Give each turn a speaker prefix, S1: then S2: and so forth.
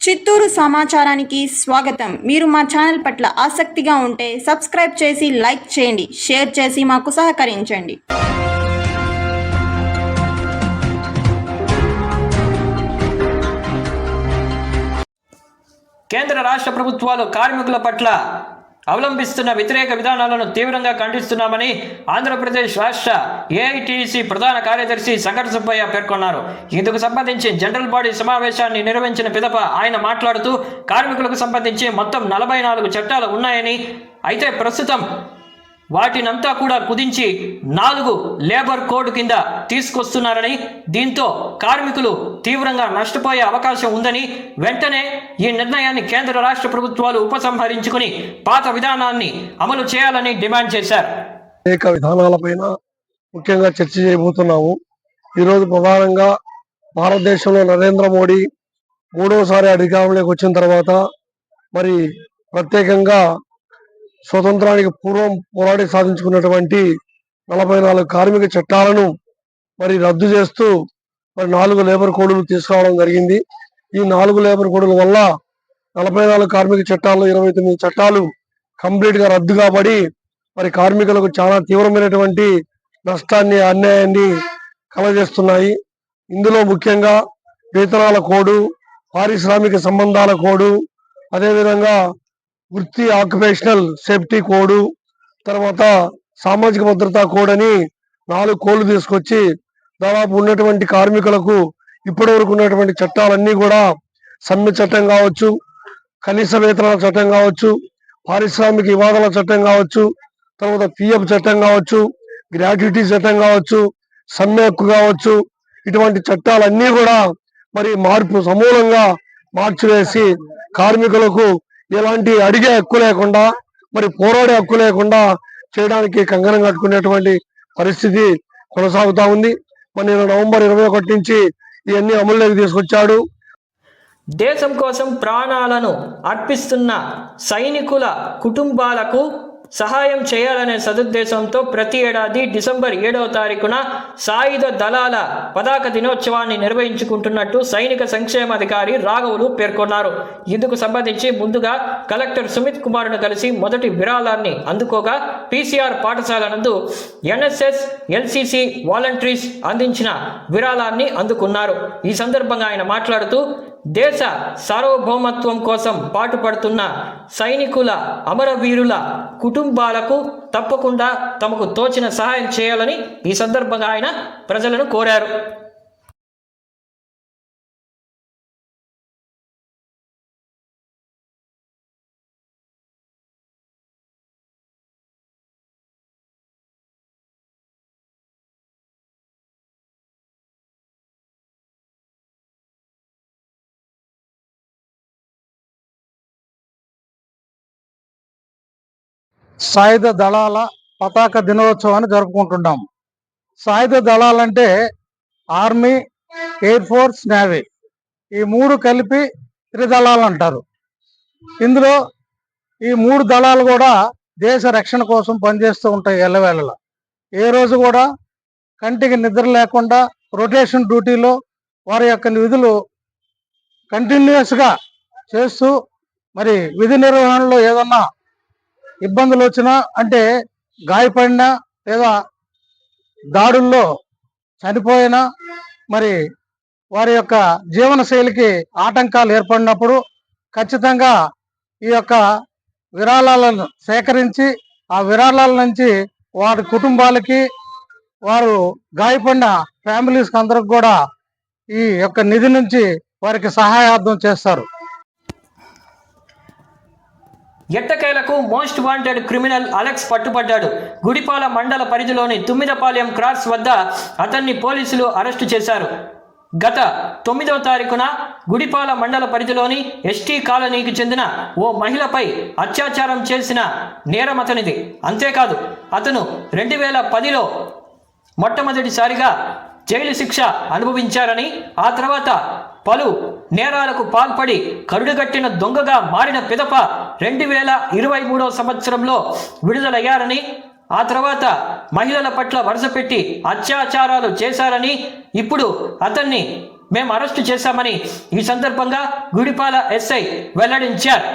S1: చిత్తూరు సమాచారానికి స్వాగతం. మీరు మా ఛానల్ పట్ల ఆసక్తిగా ఉంటే సబ్స్క్రైబ్ చేసి లైక్ చేయండి, షేర్ చేసి మాకు సహకరించండి.
S2: కేంద్ర రాష్ట్ర ప్రభుత్వాలు కార్మికుల పట్ల అవలంబిస్తున్న వ్యతిరేక విధానాలను తీవ్రంగా ఖండిస్తున్నామని ఆంధ్రప్రదేశ్ రాష్ట్ర ఏఐటీసీ ప్రధాన కార్యదర్శి సంకట సుబ్బయ్య పేర్కొన్నారు. ఇందుకు సంబంధించి జనరల్ బాడీ సమావేశాన్ని నిర్వహించిన పిదప ఆయన మాట్లాడుతూ కార్మికులకు సంబంధించి మొత్తం 44 చట్టాలు ఉన్నాయని, అయితే ప్రస్తుతం వాటినంతా కూడా కుదించి 4 లేబర్ కోడ్ కింద తీసుకొస్తున్నారని, దీంతో కార్మికులు తీవ్రంగా నష్టపోయే అవకాశం ఉందని, వెంటనే ఈ నిర్ణయాన్ని కేంద్ర రాష్ట్ర ప్రభుత్వాలు ఉపసంహరించుకుని పాత విధానాన్ని అమలు చేయాలని డిమాండ్ చేశారు.
S3: అనేక విధానాలపైన ముఖ్యంగా చర్చ చేయబోతున్నాము. ఈరోజు ప్రధానంగా భారతదేశంలో నరేంద్ర మోడీ 3వసారి అధికారంలోకి వచ్చిన తర్వాత మరి ప్రత్యేకంగా స్వతంత్రానికి పూర్వం పోరాడి సాధించుకున్నటువంటి 44 కార్మిక చట్టాలను మరి రద్దు చేస్తూ మరి 4 లేబర్ కోడ్లు తీసుకురావడం జరిగింది. ఈ 4 లేబర్ కోడ్ల వల్ల 44 కార్మిక చట్టాల్లో 29 చట్టాలు కంప్లీట్ గా రద్దు కాబడి మరి కార్మికులకు చాలా తీవ్రమైనటువంటి నష్టాన్ని, అన్యాయాన్ని కలగజేస్తున్నాయి. ఇందులో ముఖ్యంగా వేతనాల కోడు, పారిశ్రామిక సంబంధాల కోడు, అదేవిధంగా వృత్తి ఆక్యుపేషనల్ సేఫ్టీ కోడు, తర్వాత సామాజిక భద్రతా కోడ్ అని 4 కోడ్లు తీసుకొచ్చి దాదాపు ఉన్నటువంటి కార్మికులకు ఇప్పటి వరకు ఉన్నటువంటి చట్టాలన్నీ కూడా సమ్మె చట్టం కావచ్చు, కనీస వేతనాల చట్టం కావచ్చు, పారిశ్రామిక వివాదాల చట్టం కావచ్చు, తర్వాత పిఎఫ్ చట్టం కావచ్చు, గ్రాట్యుటీ చట్టం కావచ్చు, సమ్మె హక్కు కావచ్చు, ఇటువంటి చట్టాలన్నీ కూడా మరి సమూలంగా మార్చివేసి కార్మికులకు ఎలాంటి అడిగే హక్కు లేకుండా, మరి పోరాడే హక్కు లేకుండా చేయడానికి కంకణం కట్టుకునేటువంటి పరిస్థితి కొనసాగుతా ఉంది. మరి నవంబర్ 21 నుంచి ఇవన్నీ అమల్లోకి తీసుకొచ్చాడు.
S2: దేశం కోసం ప్రాణాలను అర్పిస్తున్న సైనికుల కుటుంబాలకు సహాయం చేయాలనే సదుద్దేశంతో ప్రతి ఏడాది డిసెంబర్ 7వ తారీఖున సాయుధ దళాల పతాక దినోత్సవాన్ని నిర్వహించుకుంటున్నట్టు సైనిక సంక్షేమాధికారి రాఘవులు పేర్కొన్నారు. ఇందుకు సంబంధించి ముందుగా కలెక్టర్ సుమిత్ కుమార్ను కలిసి మొదటి విరాళాన్ని అందుకోగా పీసీఆర్ పాఠశాల నందు ఎన్ఎస్ఎస్, ఎల్సీసీ వాలంటీర్స్ అందించిన విరాళాన్ని అందుకున్నారు. ఈ సందర్భంగా ఆయన మాట్లాడుతూ దేశ సార్వభౌమత్వం కోసం పాటుపడుతున్న సైనికుల, అమరవీరుల కుటుంబాలకు తప్పకుండా తమకు తోచిన సహాయం చేయాలని ఈ సందర్భంగా ఆయన ప్రజలను కోరారు.
S4: సాయుధ దళాల పతాక దినోత్సవాన్ని జరుపుకుంటున్నాం. సాయుధ దళాలంటే ఆర్మీ, ఎయిర్ ఫోర్స్, నేవీ, ఈ 3 కలిపి త్రిదళాలు అంటారు. ఇందులో ఈ 3 దళాలు కూడా దేశ రక్షణ కోసం పనిచేస్తూ ఉంటాయి ఎల్లవేళలా. ఏ రోజు కూడా కంటికి నిద్ర లేకుండా రొటేషన్ డ్యూటీలో వారి యొక్క విధులు కంటిన్యూస్గా చేస్తూ మరి విధి నిర్వహణలో ఏదన్నా ఇబ్బందులు వచ్చినా, అంటే గాయపడినా లేదా దాడుల్లో చనిపోయినా, మరి వారి యొక్క జీవన శైలికి ఆటంకాలు ఏర్పడినప్పుడు ఖచ్చితంగా ఈ యొక్క విరాళాలను సేకరించి ఆ విరాళాల నుంచి వారి కుటుంబాలకి, వారు గాయపడిన ఫ్యామిలీస్కి అందరికి కూడా ఈ యొక్క నిధి నుంచి వారికి సహాయార్థం చేస్తారు.
S2: ఎట్టకేలకు మోస్ట్ వాంటెడ్ క్రిమినల్ అలెక్స్ పట్టుబడ్డాడు. గుడిపాల మండల పరిధిలోని తుమ్మిదపాలెం క్రాస్ వద్ద అతన్ని పోలీసులు అరెస్టు చేశారు. గత 9వ తారీఖున గుడిపాల మండల పరిధిలోని ఎస్టీ కాలనీకి చెందిన ఓ మహిళపై అత్యాచారం చేసిన నేరం అతనిది. అంతేకాదు, అతను 2010లో మొట్టమొదటిసారిగా జైలు శిక్ష అనుభవించారని, ఆ తర్వాత పలు నేరాలకు పాల్పడి కరుడుగట్టిన దొంగగా మారిన పిదప 2023వ సంవత్సరంలో విడుదలయ్యారని, ఆ తర్వాత మహిళల పట్ల వరుసపెట్టి అత్యాచారాలు చేశారని, ఇప్పుడు అతన్ని మేము అరెస్టు చేశామని ఈ సందర్భంగా గుడిపాల ఎస్ఐ వెల్లడించారు.